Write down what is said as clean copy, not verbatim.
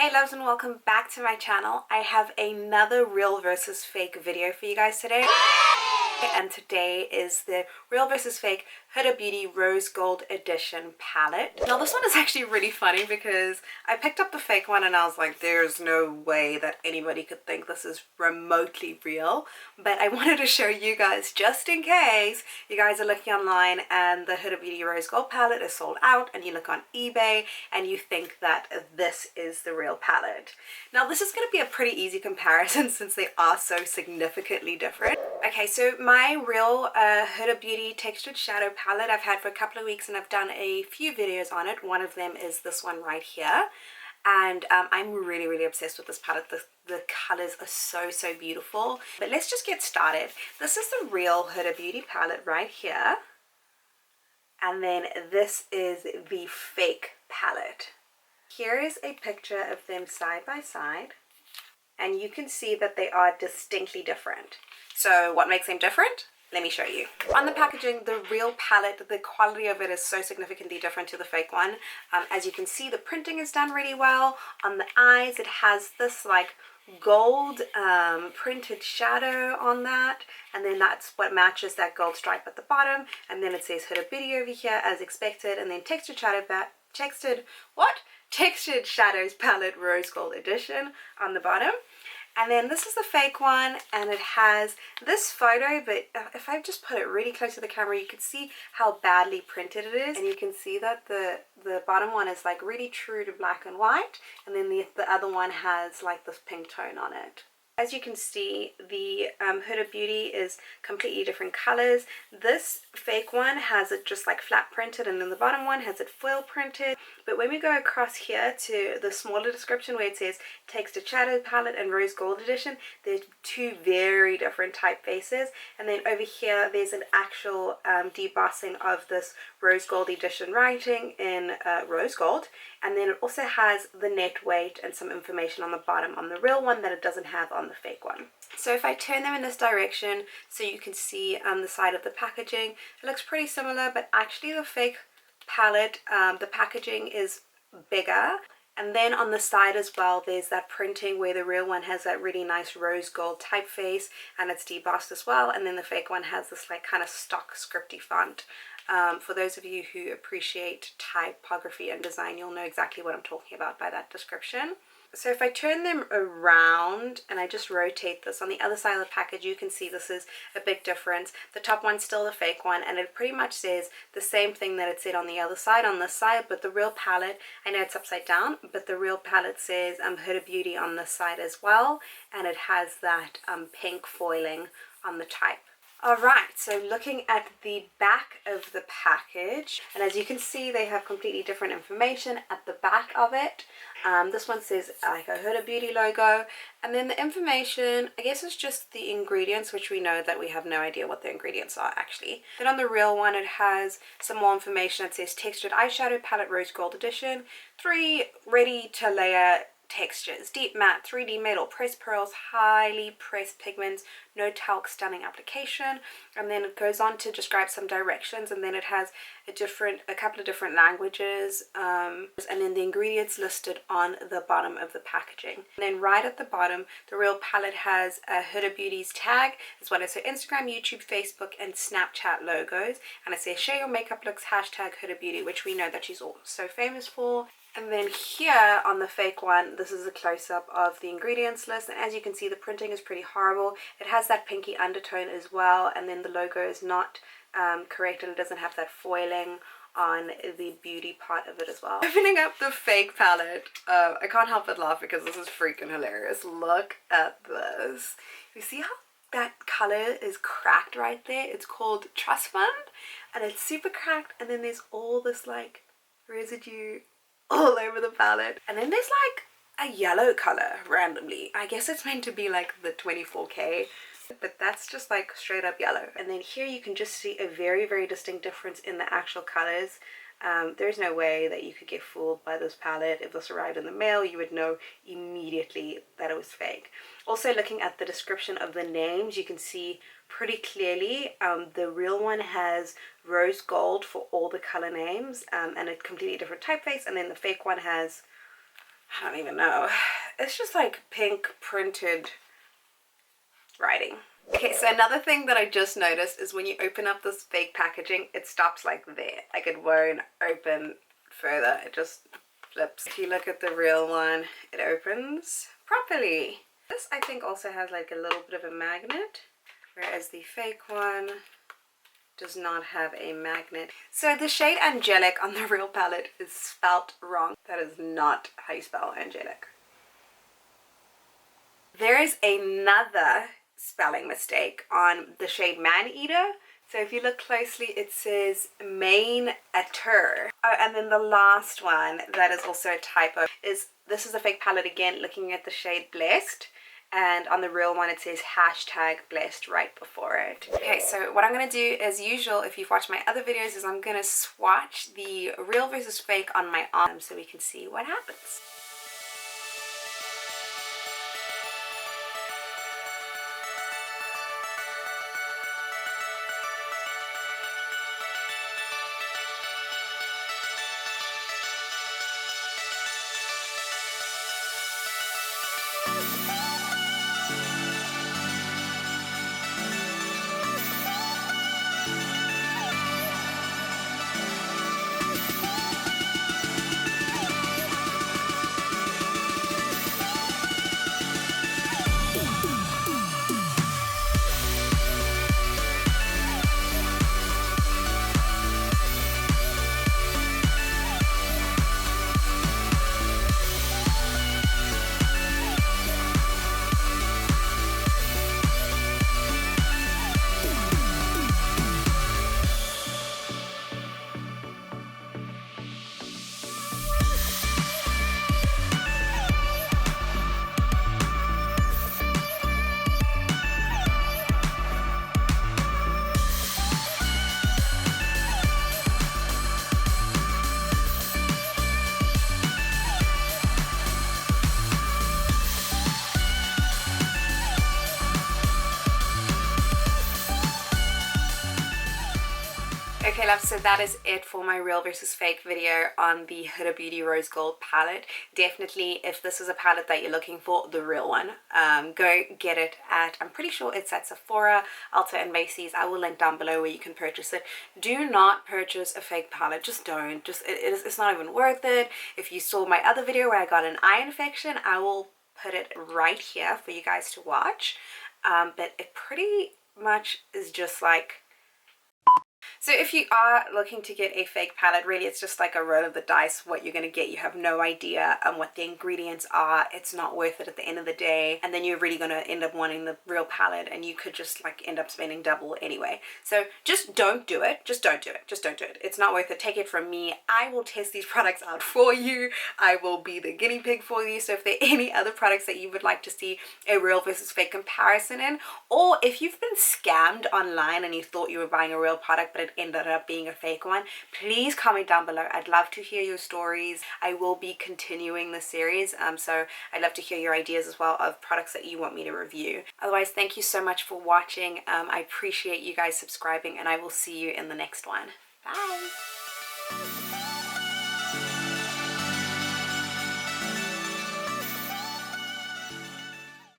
Hey loves, and welcome back to my channel. I have another real versus fake video for you guys today. And today is the real versus fake Huda Beauty Rose Gold Edition palette. Now this one is actually really funny because I picked up the fake one and I was like, there's no way that anybody could think this is remotely real. But I wanted to show you guys just in case you guys are looking online and the Huda Beauty Rose Gold palette is sold out and you look on eBay and you think that this is the real palette. Now this is going to be a pretty easy comparison since they are so significantly different. Okay, so my real Huda Beauty Textured Shadow palette I've had for a couple of weeks and I've done a few videos on it. One of them is this one right here. And I'm really obsessed with this palette. The colors are so beautiful. But let's just get started. This is the real Huda Beauty palette right here. And then this is the fake palette. Here is a picture of them side by side. And you can see that they are distinctly different. So what makes them different? Let me show you. On the packaging, the real palette, the quality of it is so significantly different to the fake one. As you can see, the printing is done really well. On the eyes, it has this like gold printed shadow on that, and then that's what matches that gold stripe at the bottom, and then it says Huda Beauty over here as expected, and then textured shadows palette Rose Gold Edition on the bottom. And then this is the fake one, and it has this photo, but if I just put it really close to the camera, you can see how badly printed it is. And you can see that the bottom one is like really true to black and white, and then the other one has like this pink tone on it. As you can see, the Huda Beauty is completely different colors. This fake one has it just like flat printed, and then the bottom one has it foil printed. But when we go across here to the smaller description where it says Textured Shadow Palette and Rose Gold Edition, there's two very different typefaces. And then over here, there's an actual debossing of this Rose Gold Edition writing in rose gold. And then it also has the net weight and some information on the bottom on the real one that it doesn't have on the fake one. So if I turn them in this direction so you can see the side of the packaging, it looks pretty similar, but actually the fake palette, the packaging is bigger. And then on the side as well, there's that printing where the real one has that really nice rose gold typeface and it's debossed as well. And then the fake one has this like kind of stock scripty font. For those of you who appreciate typography and design, you'll know exactly what I'm talking about by that description. So if I turn them around and I just rotate this on the other side of the package, you can see this is a big difference. The top one's still the fake one, and it pretty much says the same thing that it said on the other side on this side, but the real palette, I know it's upside down, but the real palette says Huda Beauty on this side as well, and it has that pink foiling on the type. Alright, so looking at the back of the package, and as you can see, they have completely different information at the back of it. This one says like a Huda Beauty logo, and then the information, I guess it's just the ingredients, which we know that we have no idea what the ingredients are actually. Then on the real one, it has some more information. It says Textured Eyeshadow Palette Rose Gold Edition, 3 ready to layer textures, deep matte, 3D metal, pressed pearls, highly pressed pigments, no talc, stunning application. And then it goes on to describe some directions, and then it has a couple of different languages, and then the ingredients listed on the bottom of the packaging. And then right at the bottom, the real palette has a Huda Beauty's tag, as well as her Instagram, YouTube, Facebook, and Snapchat logos. And it says share your makeup looks, hashtag Huda Beauty, which we know that she's also famous for. And then here on the fake one, this is a close-up of the ingredients list, and as you can see, the printing is pretty horrible. It has that pinky undertone as well, and then the logo is not correct, and it doesn't have that foiling on the beauty part of it as well. Opening up the fake palette, I can't help but laugh because this is freaking hilarious. Look at this. You see how that color is cracked right there? It's called Trust Fund, and it's super cracked, and then there's all this like residue all over the palette, and then there's like a yellow color randomly. I guess it's meant to be like the 24K, but that's just like straight up yellow. And then here you can just see a very distinct difference in the actual colors. There's no way that you could get fooled by this palette. If this arrived in the mail, you would know immediately that it was fake. Also, looking at the description of the names, you can see pretty clearly the real one has rose gold for all the color names, and a completely different typeface, and then the fake one has I don't even know. It's just like pink printed writing. Okay, so another thing that I just noticed is when you open up this fake packaging, it stops like there. Like it won't open further. It just flips. If you look at the real one, it opens properly. This I think also has like a little bit of a magnet, whereas the fake one does not have a magnet. So the shade Angelic on the real palette is spelt wrong. That is not how you spell angelic. There is another spelling mistake on the shade Man-Eater. So if you look closely, it says Main-Eater. Oh, and then the last one that is also a typo is, this is a fake palette again, looking at the shade Blessed. And on the real one, it says hashtag blessed right before it. Okay, so what I'm gonna do as usual, if you've watched my other videos, is I'm gonna swatch the real versus fake on my arm so we can see what happens. Okay love, so that is it for my real versus fake video on the Huda Beauty Rose Gold palette. Definitely, if this is a palette that you're looking for, the real one, go get it at, I'm pretty sure it's at Sephora, Ulta and Macy's. I will link down below where you can purchase it. Do not purchase a fake palette, just don't. It's not even worth it. If you saw my other video where I got an eye infection, I will put it right here for you guys to watch. But it pretty much is just like, so if you are looking to get a fake palette, really it's just like a roll of the dice what you're going to get. You have no idea what the ingredients are. It's not worth it at the end of the day, and then you're really going to end up wanting the real palette, and you could just like end up spending double anyway. So just don't do it. Just don't do it. Just don't do it. It's not worth it. Take it from me. I will test these products out for you. I will be the guinea pig for you. So if there are any other products that you would like to see a real versus fake comparison in, or if you've been scammed online and you thought you were buying a real product but it ended up being a fake one, please comment down below. I'd love to hear your stories. I will be continuing the series, so I'd love to hear your ideas as well of products that you want me to review. Otherwise, thank you so much for watching. I appreciate you guys subscribing, and I will see you in the next one. Bye.